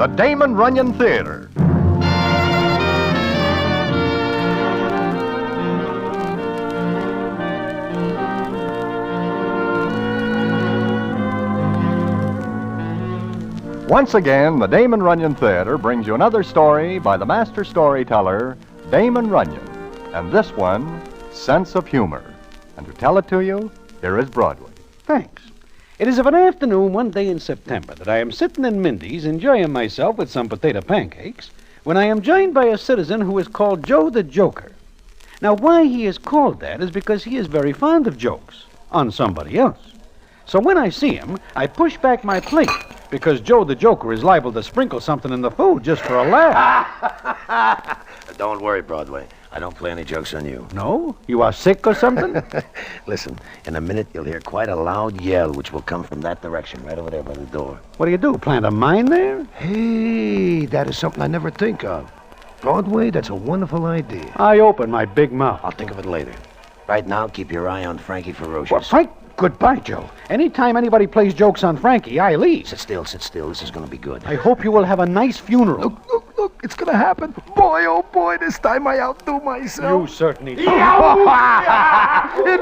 the Damon Runyon Theater. Once again, the Damon Runyon Theater brings you another story by the master storyteller, Damon Runyon. And this one, Sense of Humor. And to tell it to you, here is Broadway. Thanks. It is of an afternoon one day in September that I am sitting in Mindy's enjoying myself with some potato pancakes when I am joined by a citizen who is called Joe the Joker. Now, why he is called that is because he is very fond of jokes on somebody else. So when I see him, I push back my plate because Joe the Joker is liable to sprinkle something in the food just for a laugh. Don't worry, Broadway. I don't play any jokes on you. No? You are sick or something? Listen, in a minute you'll hear quite a loud yell which will come from that direction, right over there by the door. What do? Plant a mine there? Hey, that is something I never think of. Broadway, that's a wonderful idea. I open my big mouth. I'll think of it later. Right now, keep your eye on Frankie Ferocious. Well, Frank, goodbye, Joe. Anytime anybody plays jokes on Frankie, I leave. Sit still. This is going to be good. I hope you will have a nice funeral. Look, it's gonna happen. Boy, oh boy, this time I outdo myself. You certainly do. It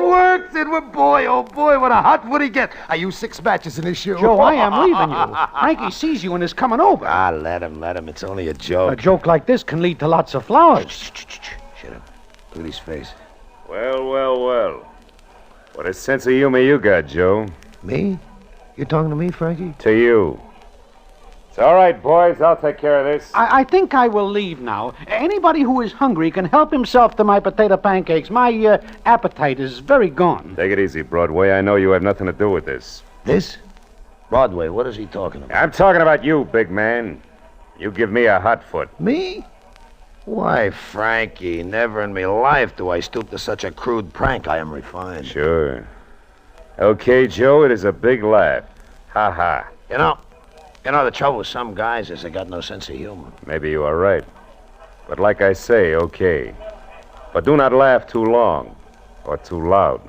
worked. Boy, oh boy, what a hot would he get. I used 6 matches in this show. Joe, I am leaving you. Frankie sees you and is coming over. Let him. It's only a joke. A joke like this can lead to lots of flowers. Shut up. Look at his face. Well. What a sense of humor you got, Joe. Me? You talking to me, Frankie? To you. It's all right, boys. I'll take care of this. I think I will leave now. Anybody who is hungry can help himself to my potato pancakes. My appetite is very gone. Take it easy, Broadway. I know you have nothing to do with this. This? Broadway, what is he talking about? I'm talking about you, big man. You give me a hot foot. Me? Why, Frankie, never in my life do I stoop to such a crude prank. I am refined. Sure. Okay, Joe, it is a big laugh. Ha. You know, the trouble with some guys is they got no sense of humor. Maybe you are right. But like I say, okay. But do not laugh too long or too loud.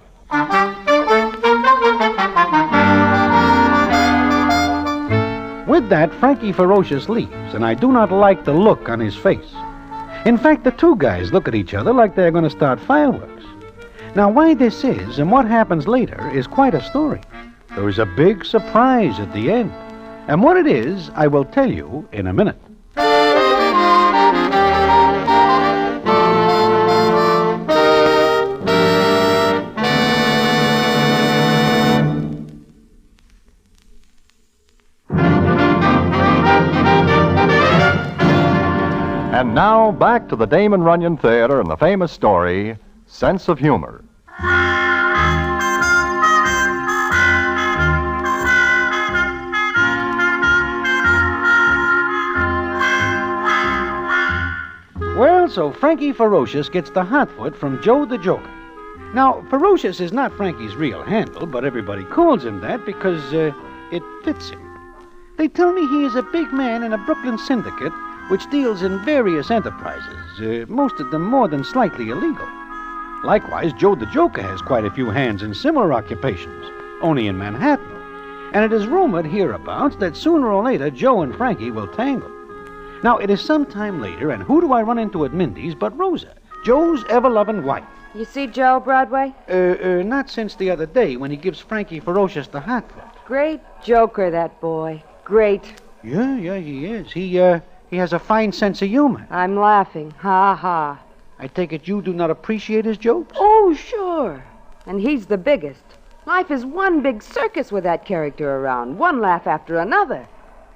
With that, Frankie Ferocious leaves, and I do not like the look on his face. In fact, the two guys look at each other like they're going to start fireworks. Now, why this is and what happens later is quite a story. There is a big surprise at the end. And what it is, I will tell you in a minute. And now, back to the Damon Runyon Theater and the famous story, Sense of Humor. Well, so Frankie Ferocious gets the hot foot from Joe the Joker. Now, Ferocious is not Frankie's real handle, but everybody calls him that because it fits him. They tell me he is a big man in a Brooklyn syndicate which deals in various enterprises, most of them more than slightly illegal. Likewise, Joe the Joker has quite a few hands in similar occupations, only in Manhattan. And it is rumored hereabouts that sooner or later Joe and Frankie will tangle. Now, it is some time later, and who do I run into at Mindy's but Rosa, Joe's ever-loving wife. You see Joe, Broadway? Not since the other day when he gives Frankie Ferocious the hot foot. Great joker, that boy. Great. Yeah, he is. He has a fine sense of humor. I'm laughing. Ha ha. I take it you do not appreciate his jokes? Oh, sure. And he's the biggest. Life is one big circus with that character around. One laugh after another.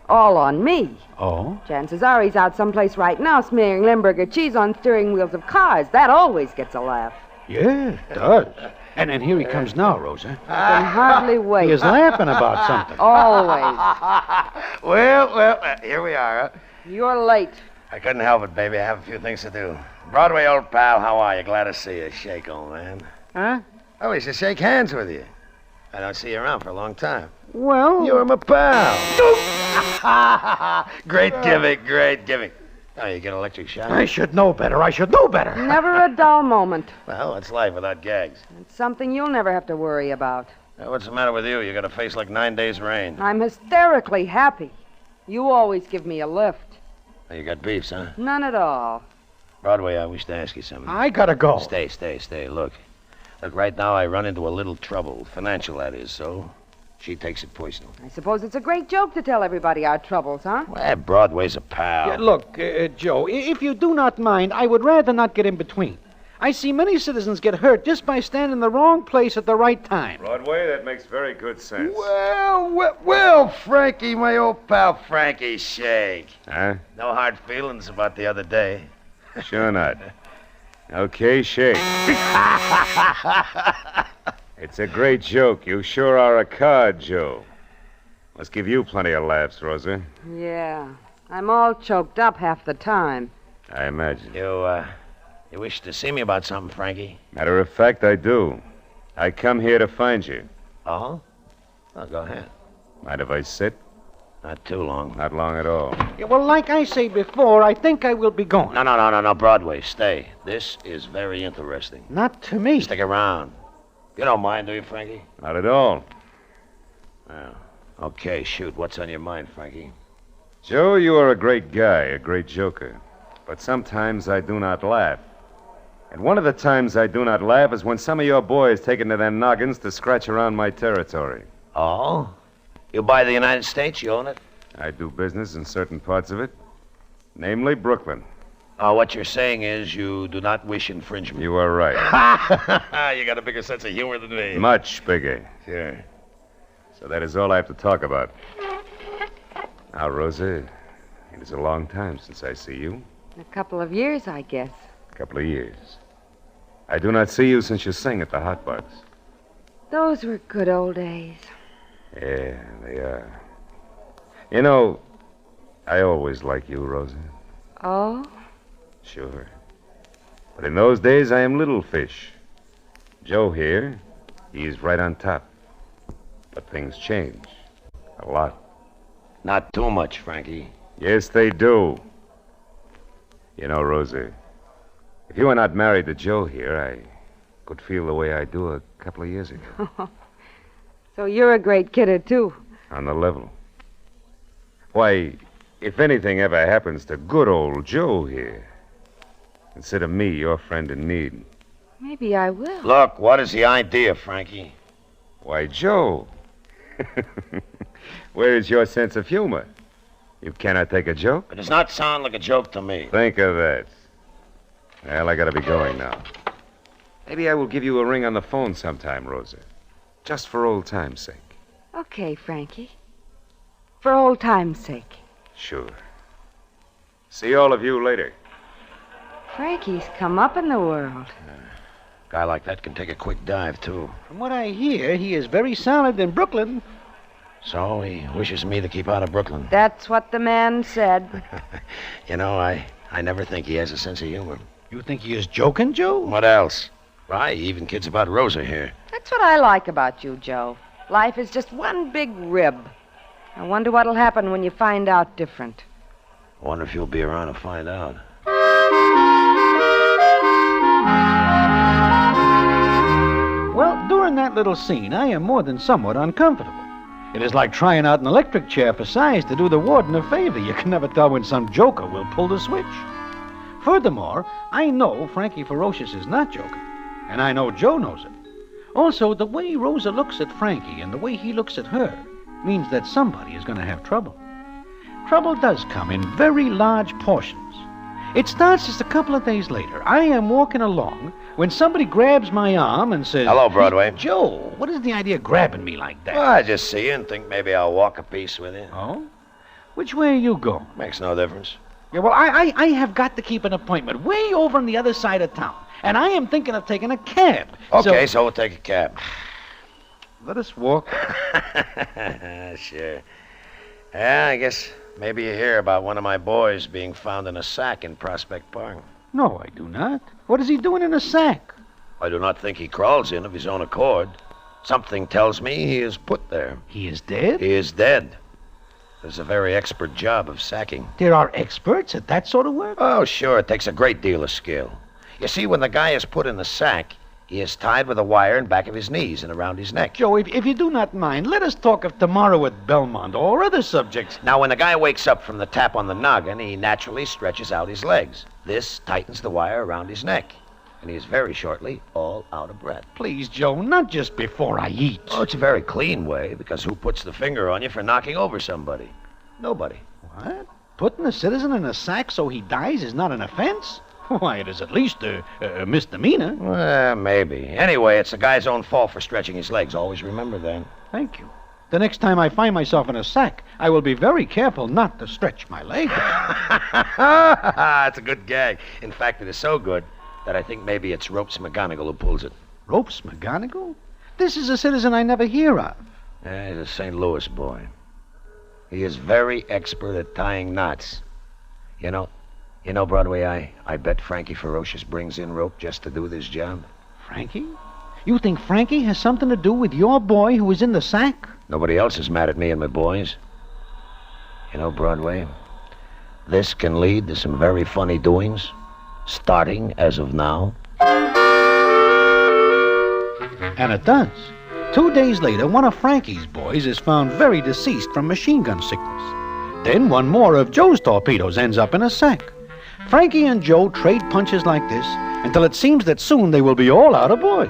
All on me. Oh? Chances are he's out someplace right now smearing Limburger cheese on steering wheels of cars. That always gets a laugh. Yeah, it does. And here he comes now, Rosa. I can hardly wait. He is laughing about something. Always. Well, here we are. You're late. I couldn't help it, baby. I have a few things to do. Broadway, old pal, how are you? Glad to see you. Shake, old man. Huh? Oh, we should shake hands with you. I don't see you around for a long time. Well... You're my pal. Great giving. Oh, you get electric shock? I should know better. Never a dull moment. Well, it's life without gags. It's something you'll never have to worry about. What's the matter with you? You got a face like 9 days' rain. I'm hysterically happy. You always give me a lift. Oh, you got beefs, huh? None at all. Broadway, I wish to ask you something. I gotta go. Stay. Look, right now I run into a little trouble. Financial, that is, so she takes it personal. I suppose it's a great joke to tell everybody our troubles, huh? Well, Broadway's a pal. Yeah, look, Joe, if you do not mind, I would rather not get in between. I see many citizens get hurt just by standing in the wrong place at the right time. Broadway, that makes very good sense. Well, Frankie, my old pal Frankie, shake. Huh? No hard feelings about the other day. Sure not. Okay, shake. It's a great joke. You sure are a card, Joe. Must give you plenty of laughs, Rosa. Yeah. I'm all choked up half the time. I imagine. You wish to see me about something, Frankie? Matter of fact, I do. I come here to find you. Oh? Oh, go ahead. Mind if I sit? Not too long. Not long at all. Yeah, well, like I say before, I think I will be going. No, Broadway, stay. This is very interesting. Not to me. Stick around. You don't mind, do you, Frankie? Not at all. Well, okay, shoot. What's on your mind, Frankie? Joe, you are a great guy, a great joker. But sometimes I do not laugh. And one of the times I do not laugh is when some of your boys take it into their noggins to scratch around my territory. Oh? You buy the United States, you own it? I do business in certain parts of it, namely Brooklyn. Oh, what you're saying is you do not wish infringement. You are right. You got a bigger sense of humor than me. Much bigger. Sure. So that is all I have to talk about. Now, Rosa, it is a long time since I see you. A couple of years, I guess. A couple of years. I do not see you since you sang at the Hot Box. Those were good old days. Yeah, they are. You know, I always liked you, Rosa. Oh? Sure. But in those days, I am little fish. Joe here, he's right on top. But things change. A lot. Not too much, Frankie. Yes, they do. You know, Rosa, if you were not married to Joe here, I could feel the way I do a couple of years ago. So you're a great kidder, too. On the level. Why, if anything ever happens to good old Joe here, consider me your friend in need. Maybe I will. Look, what is the idea, Frankie? Why, Joe. Where is your sense of humor? You cannot take a joke? It does not sound like a joke to me. Think of that. Well, I gotta be going now. Maybe I will give you a ring on the phone sometime, Rosa. Just for old time's sake. Okay, Frankie. For old time's sake. Sure. See all of you later. Frankie's come up in the world. A guy like that can take a quick dive, too. From what I hear, he is very solid in Brooklyn. So he wishes me to keep out of Brooklyn. That's what the man said. You know, I never think he has a sense of humor. You think he is joking, Joe? What else? Why, he even kids about Rosa here. That's what I like about you, Joe. Life is just one big rib. I wonder what'll happen when you find out different. I wonder if you'll be around to find out. Well, during that little scene, I am more than somewhat uncomfortable. It is like trying out an electric chair for size to do the warden a favor. You can never tell when some joker will pull the switch. Furthermore, I know Frankie Ferocious is not joking, and I know Joe knows it. Also, the way Rosa looks at Frankie and the way he looks at her means that somebody is going to have trouble. Trouble does come in very large portions. It starts just a couple of days later. I am walking along when somebody grabs my arm and says, Hello, Broadway. "Hey, Joe, what is the idea of grabbing me like that?" Well, I just see you and think maybe I'll walk a piece with you. Oh? Which way are you going? Makes no difference. Yeah, well, I have got to keep an appointment way over on the other side of town. And I am thinking of taking a cab. Okay, so we'll take a cab. Let us walk. Sure. Yeah, I guess maybe you hear about one of my boys being found in a sack in Prospect Park. No, I do not. What is he doing in a sack? I do not think he crawls in of his own accord. Something tells me he is put there. He is dead? He is dead. There's a very expert job of sacking. There are experts at that sort of work? Oh, sure, it takes a great deal of skill. You see, when the guy is put in the sack, He is tied with a wire in back of his knees and around his neck. Joe, if you do not mind, let us talk of tomorrow at Belmont or other subjects. Now, when the guy wakes up from the tap on the noggin, he naturally stretches out his legs. This tightens the wire around his neck. And he is very shortly all out of breath. Please, Joe, not just before I eat. Oh, it's a very clean way, because who puts the finger on you for knocking over somebody? Nobody. What? Putting a citizen in a sack so he dies is not an offense? Why, it is at least a misdemeanor. Well, maybe. Anyway, it's the guy's own fault for stretching his legs. Always remember that. Thank you. The next time I find myself in a sack, I will be very careful not to stretch my leg. It's a good gag. In fact, it is so good that I think maybe it's Ropes McGonigal who pulls it. Ropes McGonigal? This is a citizen I never hear of. Yeah, he's a St. Louis boy. He is very expert at tying knots. You know, Broadway, I bet Frankie Ferocious brings in rope just to do this job. Frankie? You think Frankie has something to do with your boy who is in the sack? Nobody else is mad at me and my boys. You know, Broadway, this can lead to some very funny doings, starting as of now. And it does. 2 days later, one of Frankie's boys is found very deceased from machine gun sickness. Then one more of Joe's torpedoes ends up in a sack. Frankie and Joe trade punches like this until it seems that soon they will be all out of boys.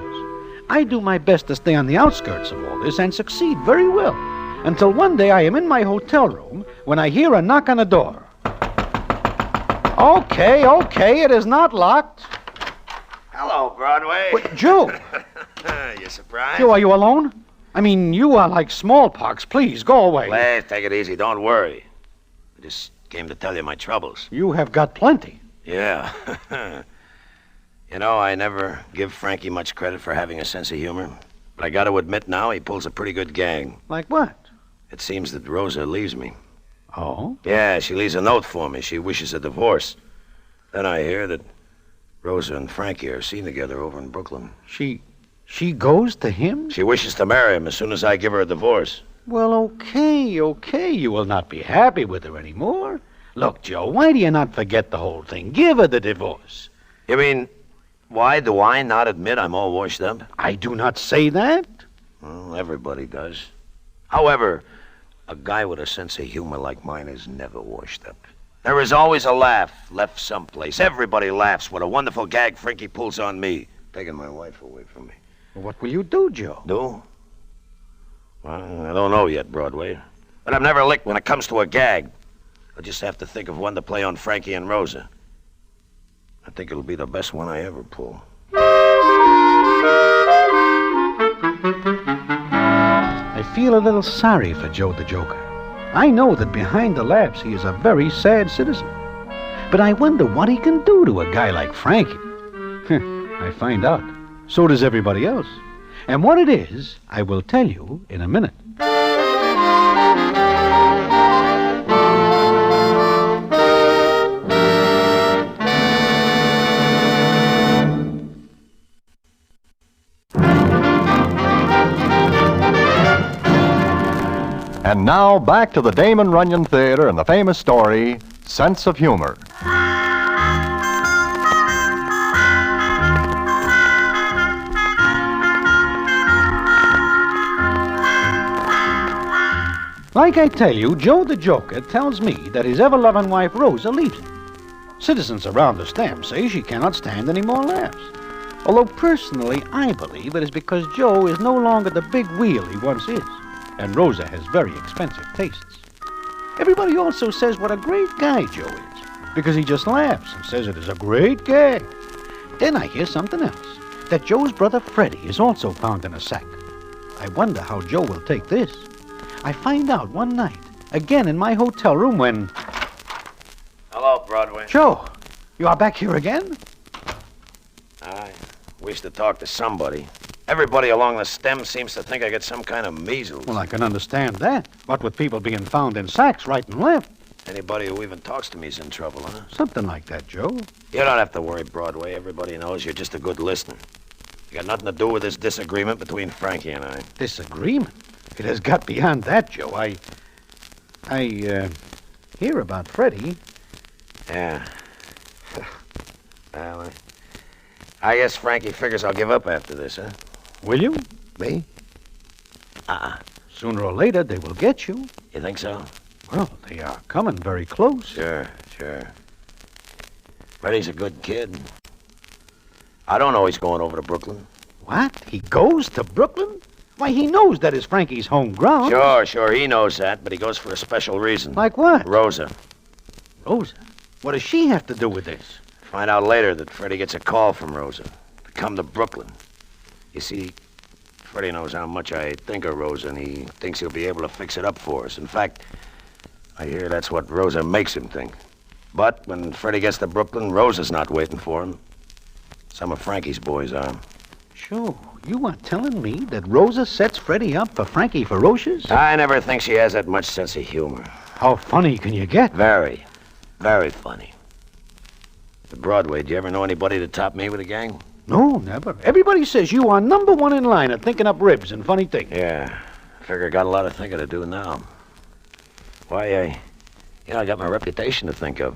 I do my best to stay on the outskirts of all this and succeed very well, until one day I am in my hotel room when I hear a knock on the door. Okay, it is not locked. Hello, Broadway. Wait, Joe! You surprised? Joe, are you alone? I mean, you are like smallpox. Please, go away. Please, take it easy. Don't worry. I just came to tell you my troubles. You have got plenty. Yeah. You know, I never give Frankie much credit for having a sense of humor. But I got to admit now, he pulls a pretty good gang. Like what? It seems that Rosa leaves me. Oh? Yeah, she leaves a note for me. She wishes a divorce. Then I hear that Rosa and Frankie are seen together over in Brooklyn. She goes to him? She wishes to marry him as soon as I give her a divorce. Well, okay. You will not be happy with her anymore. Look, Joe, why do you not forget the whole thing? Give her the divorce. You mean, why do I not admit I'm all washed up? I do not say that. Well, everybody does. However, a guy with a sense of humor like mine is never washed up. There is always a laugh left someplace. Everybody laughs when a wonderful gag Frankie pulls on me, taking my wife away from me. What will you do, Joe? Do? Well, I don't know yet, Broadway. But I'm never licked when it comes to a gag. I just have to think of one to play on Frankie and Rosa. I think it'll be the best one I ever pull. I feel a little sorry for Joe the Joker. I know that behind the laughs he is a very sad citizen. But I wonder what he can do to a guy like Frankie. I find out. So does everybody else. And what it is, I will tell you in a minute. And now back to the Damon Runyon Theater and the famous story, Sense of Humor. Like I tell you, Joe the Joker tells me that his ever-loving wife Rosa leaves him. Citizens around the stamp say she cannot stand any more laughs. Although personally, I believe it is because Joe is no longer the big wheel he once is, and Rosa has very expensive tastes. Everybody also says what a great guy Joe is, because he just laughs and says it is a great gag. Then I hear something else, that Joe's brother Freddie is also found in a sack. I wonder how Joe will take this. I find out one night, again in my hotel room when... Hello, Broadway. Joe, you are back here again? I wish to talk to somebody. Everybody along the stem seems to think I get some kind of measles. Well, I can understand that. What with people being found in sacks right and left. Anybody who even talks to me is in trouble, huh? Something like that, Joe. You don't have to worry, Broadway. Everybody knows you're just a good listener. You got nothing to do with this disagreement between Frankie and I. Disagreement? It has got beyond that, Joe. I hear about Freddie. Yeah. Well, I guess Frankie figures I'll give up after this, huh? Will you? Me? Sooner or later, they will get you. You think so? Well, they are coming very close. Sure. Freddie's a good kid. I don't know he's going over to Brooklyn. What? He goes to Brooklyn? Why, he knows that is Frankie's home ground. Sure, he knows that, but he goes for a special reason. Like what? Rosa. Rosa? What does she have to do with this? Find out later that Freddie gets a call from Rosa to come to Brooklyn. You see, Freddie knows how much I think of Rosa, and he thinks he'll be able to fix it up for us. In fact, I hear that's what Rosa makes him think. But when Freddie gets to Brooklyn, Rosa's not waiting for him. Some of Frankie's boys are. Sure, you are telling me that Rosa sets Freddie up for Frankie Ferocious? I never think she has that much sense of humor. How funny can you get? Very, very funny. At Broadway, do you ever know anybody to top me with a gang? No, never. Everybody says you are number one in line at thinking up ribs and funny things. Yeah, I figure I got a lot of thinking to do now. Why, I got my reputation to think of.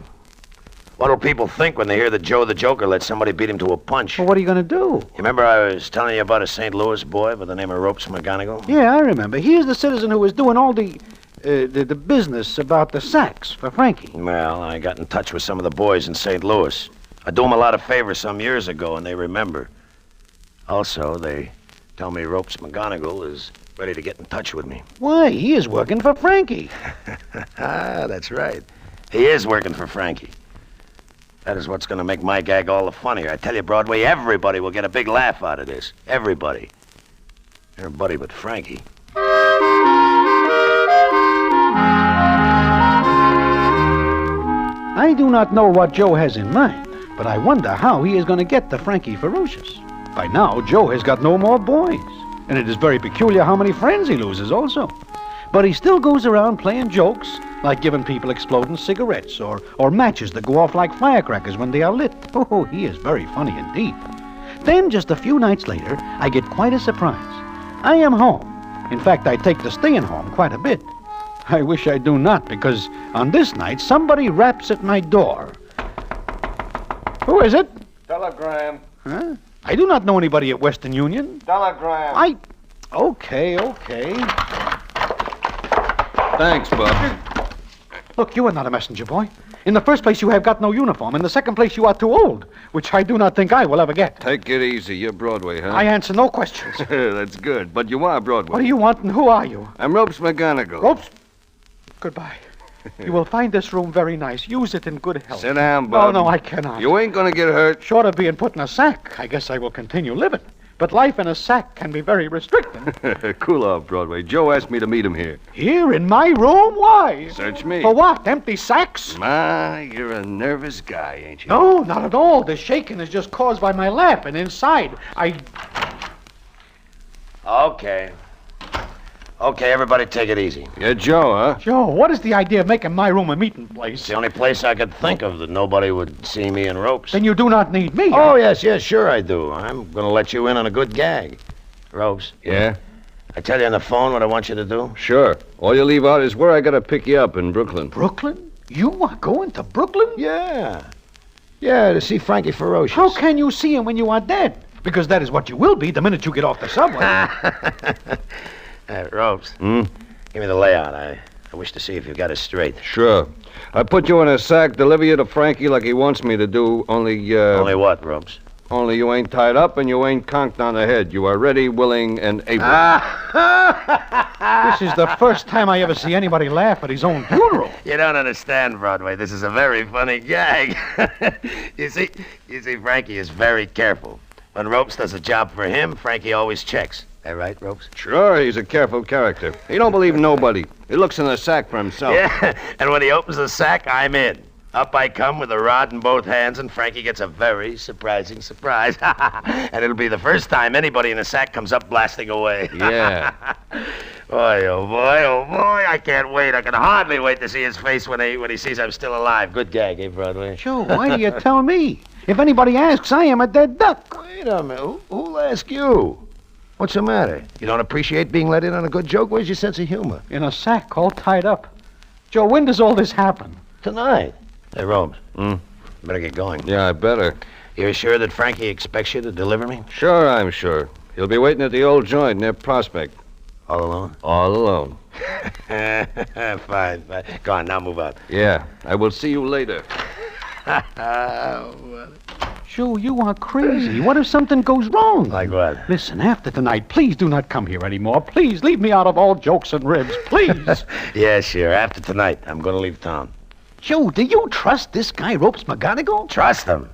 What'll people think when they hear that Joe the Joker let somebody beat him to a punch? Well, what are you going to do? You remember I was telling you about a St. Louis boy by the name of Ropes McGonigal? Yeah, I remember. He is the citizen who was doing all the business about the sacks for Frankie. Well, I got in touch with some of the boys in St. Louis. I do them a lot of favors some years ago, and they remember. Also, they tell me Ropes McGonigal is ready to get in touch with me. Why, he is working for Frankie. That's right. He is working for Frankie. That is what's going to make my gag all the funnier. I tell you, Broadway, everybody will get a big laugh out of this. Everybody. Everybody but Frankie. I do not know what Joe has in mind, but I wonder how he is going to get to Frankie Ferocious. By now, Joe has got no more boys, and it is very peculiar how many friends he loses also. But he still goes around playing jokes, like giving people exploding cigarettes or matches that go off like firecrackers when they are lit. Oh, he is very funny indeed. Then, just a few nights later, I get quite a surprise. I am home. In fact, I take to staying home quite a bit. I wish I do not, because on this night, somebody raps at my door. Who is it? Telegram. Huh? I do not know anybody at Western Union. Telegram. Okay. Thanks, Bob. Look, you are not a messenger boy. In the first place, you have got no uniform. In the second place, you are too old, which I do not think I will ever get. Take it easy. You're Broadway, huh? I answer no questions. That's good. But you are Broadway. What do you want and who are you? I'm Ropes McGonigal. Ropes? Goodbye. You will find this room very nice. Use it in good health. Sit down, Bob. No, I cannot. You ain't gonna get hurt. Short of being put in a sack, I guess I will continue living. But life in a sack can be very restricting. Cool off, Broadway. Joe asked me to meet him here. Here in my room? Why? Search me. For what? Empty sacks? My, you're a nervous guy, ain't you? No, not at all. The shaking is just caused by my lap, and inside, Okay, everybody take it easy. Yeah, Joe, huh? Joe, what is the idea of making my room a meeting It's place? the only place I could think of that nobody would see me in Ropes. Then you do not need me. Oh, yes, sure I do. I'm going to let you in on a good gag. Ropes, Yeah? I tell you on the phone what I want you to do? Sure. All you leave out is where I gotta pick you up in Brooklyn. Brooklyn? You are going to Brooklyn? Yeah, to see Frankie Ferocious. How can you see him when you are dead? Because that is what you will be the minute you get off the subway. Ropes, Hmm? give me the layout. I wish to see if you got it straight. Sure. I put you in a sack, deliver you to Frankie like he wants me to do, only Only what, Ropes? only you ain't tied up and you ain't conked on the head. You are ready, willing, and able. This is the first time I ever see anybody laugh at his own funeral. You don't understand, Broadway. This is a very funny gag. You see, Frankie is very careful. When Ropes does a job for him, Frankie always checks. That right, Ropes? Sure, he's a careful character. He don't believe nobody. He looks in the sack for himself. Yeah, and when he opens the sack, I'm in. Up I come with a rod in both hands, and Frankie gets a very surprising surprise. And it'll be the first time anybody in a sack comes up blasting away. Yeah. Boy, oh boy, I can't wait. I can hardly wait to see his face when he sees I'm still alive. Good gag, eh, Broadway? Joe, why do you tell me? If anybody asks, I am a dead duck. Wait a minute. Who'll ask you? What's the matter? You don't appreciate being let in on a good joke? Where's your sense of humor? In a sack, all tied up. Joe, when does all this happen? Tonight. Hey, Robes. Hmm? Better get going. Yeah, I better. You're sure that Frankie expects you to deliver me? Sure, I'm sure. He'll be waiting at the old joint near Prospect. All alone? All alone. Fine. Go on, now move out. Yeah, I will see you later. Joe, you are crazy. What if something goes wrong? Like what? Listen, after tonight, please do not come here anymore. Please leave me out of all jokes and ribs. Please. Yeah, sure. After tonight, I'm going to leave town. Joe, do you trust this guy, Ropes McGonigal? Trust him.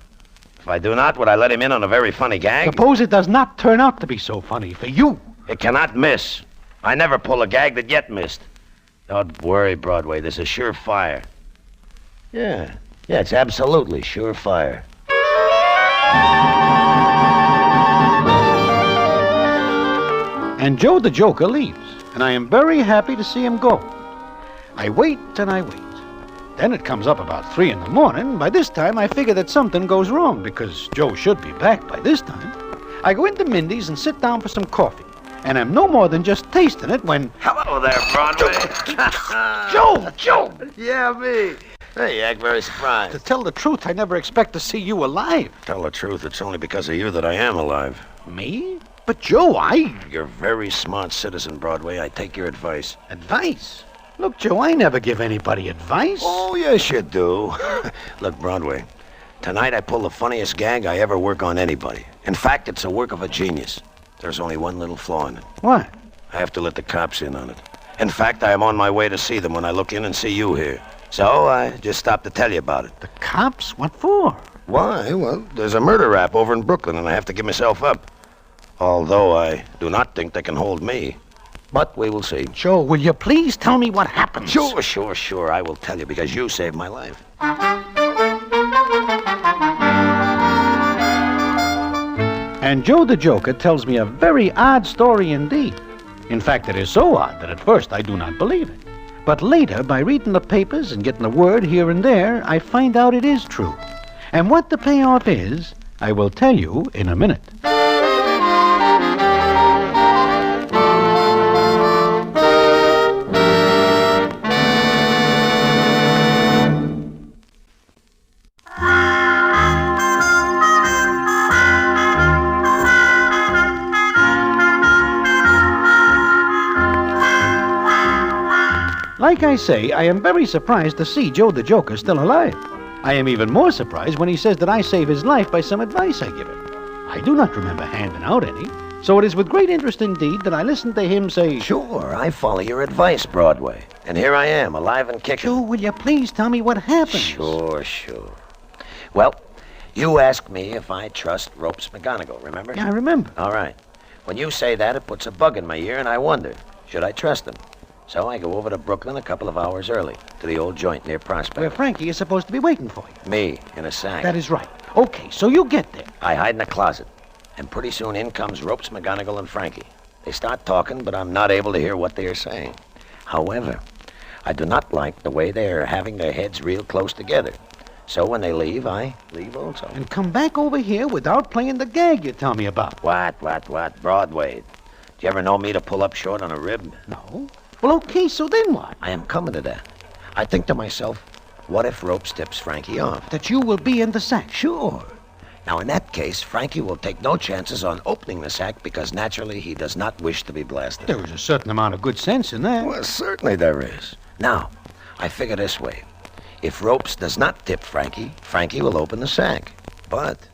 If I do not, would I let him in on a very funny gag? Suppose it does not turn out to be so funny for you. It cannot miss. I never pull a gag that yet missed. Don't worry, Broadway. This is surefire. Yeah, it's absolutely surefire. And Joe the Joker leaves, and I am very happy to see him go. I wait and I wait. Then it comes up about 3 in the morning. By this time, I figure that something goes wrong, because Joe should be back by this time. I go into Mindy's and sit down for some coffee, and I'm no more than just tasting it when... Hello there, Broadway. Joe! Yeah, me. Hey, you act very surprised. To tell the truth, I never expect to see you alive. Tell the truth, it's only because of you that I am alive. Me? But Joe, You're a very smart citizen, Broadway. I take your advice. Advice? Look, Joe, I never give anybody advice. Oh, yes, you do. Look, Broadway, tonight I pull the funniest gag I ever work on anybody. In fact, it's a work of a genius. There's only one little flaw in it. What? I have to let the cops in on it. In fact, I am on my way to see them when I look in and see you here. So I just stopped to tell you about it. The cops? What for? Why? Well, there's a murder rap over in Brooklyn, and I have to give myself up. Although I do not think they can hold me. But we will see. Joe, will you please tell me what happened? Sure. I will tell you because you saved my life. And Joe the Joker tells me a very odd story indeed. In fact, it is so odd that at first I do not believe it. But later, by reading the papers and getting the word here and there, I find out it is true. And what the payoff is, I will tell you in a minute. Like I say, I am very surprised to see Joe the Joker still alive. I am even more surprised when he says that I save his life by some advice I give him. I do not remember handing out any, so it is with great interest indeed that I listen to him say, Sure, I follow your advice, Broadway. And here I am, alive and kicking. Joe, will you please tell me what happened? Sure. Well, you asked me if I trust Ropes McGonigal, remember? Yeah, I remember. All right. When you say that, it puts a bug in my ear, and I wonder, should I trust him? So I go over to Brooklyn a couple of hours early, to the old joint near Prospect. Where Frankie is supposed to be waiting for you. Me, in a sack. That is right. Okay, so you get there. I hide in a closet, and pretty soon in comes Ropes McGonigal and Frankie. They start talking, but I'm not able to hear what they are saying. However, I do not like the way they are having their heads real close together. So when they leave, I leave also. And come back over here without playing the gag you tell me about. What? Broadway. Do you ever know me to pull up short on a rib? No. Well, okay, so then what? I am coming to that. I think to myself, what if Ropes tips Frankie off? That you will be in the sack. Sure. Now, in that case, Frankie will take no chances on opening the sack because naturally he does not wish to be blasted. There is a certain amount of good sense in that. Well, certainly there is. Now, I figure this way. If Ropes does not tip Frankie, Frankie will open the sack. But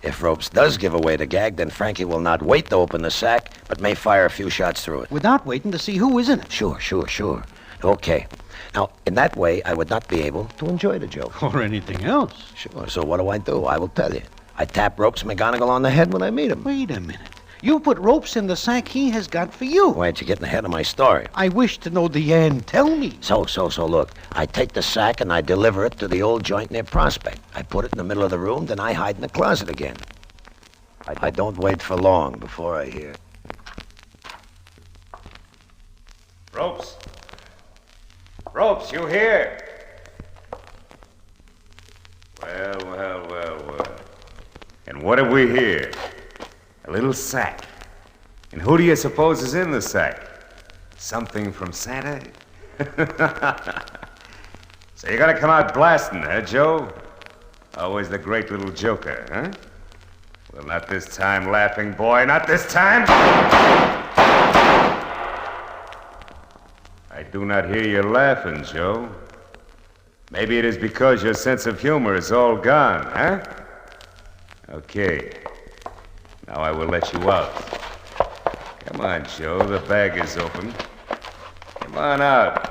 if Ropes does give away the gag, then Frankie will not wait to open the sack, but may fire a few shots through it. Without waiting to see who is in it. Sure. Okay. Now, in that way, I would not be able to enjoy the joke. Or anything else. Sure. So what do? I will tell you. I tap Ropes McGonigal on the head when I meet him. Wait a minute. You put Ropes in the sack he has got for you. Why aren't you getting ahead of my story? I wish to know the end. Tell me. So, look. I take the sack and I deliver it to the old joint near Prospect. I put it in the middle of the room, then I hide in the closet again. I don't wait for long before I hear. Ropes, you here? Well. And what have we here? A little sack. And who do you suppose is in the sack? Something from Santa? So you're gonna come out blasting, huh, Joe? Always the great little joker, huh? Well, not this time, laughing boy, not this time. I do not hear you laughing, Joe. Maybe it is because your sense of humor is all gone, huh? Okay. Now I will let you out. Come on, Joe, the bag is open. Come on out.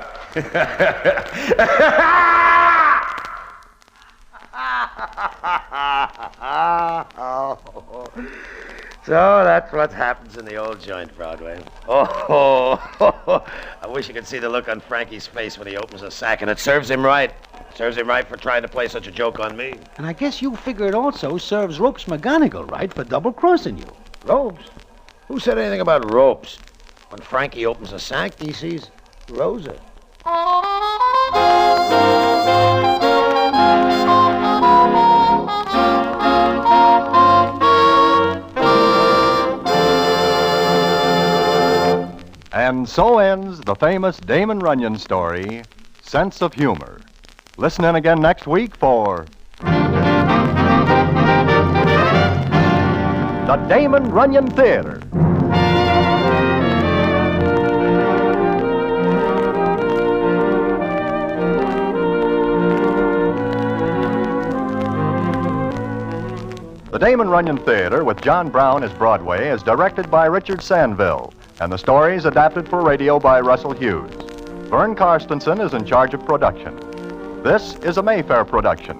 So that's what happens in the old joint, Broadway. Oh, I wish you could see the look on Frankie's face when he opens a sack, and it serves him right. Serves him right for trying to play such a joke on me. And I guess you figure it also serves Ropes McGonigal right for double-crossing you. Ropes? Who said anything about ropes? When Frankie opens a sack, he sees Rosa. And so ends the famous Damon Runyon story, Sense of Humor. Listen in again next week for the Damon Runyon Theater. The Damon Runyon Theater with John Brown as Broadway is directed by Richard Sandville, and the story is adapted for radio by Russell Hughes. Vern Karstensen is in charge of production. This is a Mayfair production.